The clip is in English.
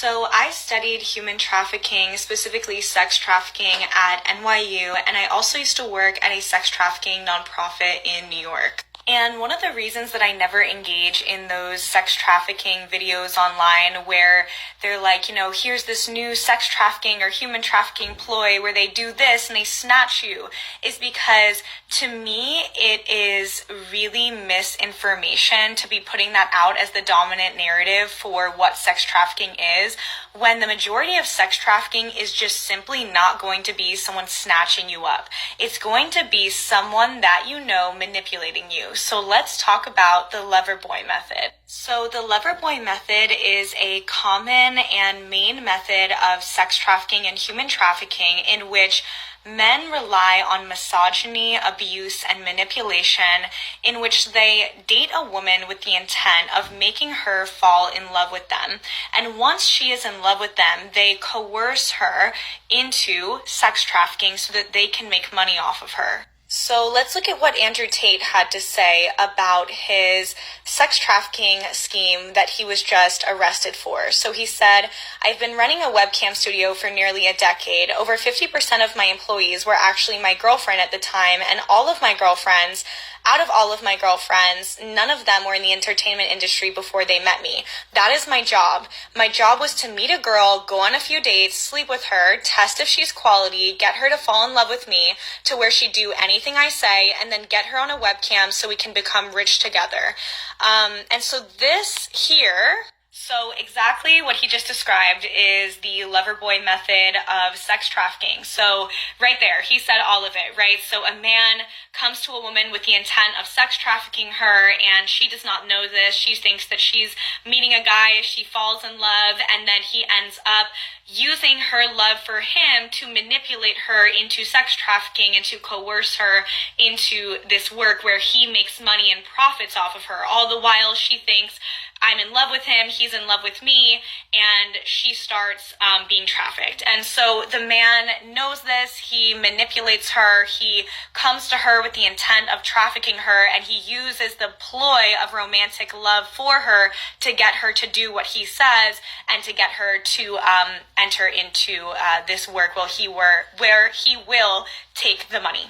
So I studied human trafficking, specifically sex trafficking at NYU, and I also used to work at a sex trafficking nonprofit in New York. And one of the reasons that I never engage in those sex trafficking videos online where they're like, here's this new sex trafficking or human trafficking ploy where they do this and they snatch you, is because to me it is really misinformation to be putting that out as the dominant narrative for what sex trafficking is, when the majority of sex trafficking is just simply not going to be someone snatching you up. It's going to be someone that you know manipulating you. So let's talk about the Loverboy method. So the Loverboy method is a common and main method of sex trafficking and human trafficking in which men rely on misogyny, abuse, and manipulation, in which they date a woman with the intent of making her fall in love with them. And once she is in love with them, they coerce her into sex trafficking so that they can make money off of her. So let's look at what Andrew Tate had to say about his sex trafficking scheme that he was just arrested for. So he said, "I've been running a webcam studio for nearly a decade. Over 50% of my employees were actually my girlfriend at the time, and out of all of my girlfriends, none of them were in the entertainment industry before they met me. That is my job. My job was to meet a girl, go on a few dates, sleep with her, test if she's quality, get her to fall in love with me to where she'd do anything I say, and then get her on a webcam so we can become rich together." And so this here... So exactly what he just described is the Loverboy method of sex trafficking. So right there, he said all of it, right? So a man comes to a woman with the intent of sex trafficking her, and she does not know this. She thinks that she's meeting a guy, she falls in love, and then he ends up using her love for him to manipulate her into sex trafficking and to coerce her into this work where he makes money and profits off of her. All the while she thinks, I'm in love with him, he's in love with me, and she starts being trafficked. And so the man knows this, he manipulates her, he comes to her with the intent of trafficking her, and he uses the ploy of romantic love for her to get her to do what he says and to get her to enter into this work where he will take the money.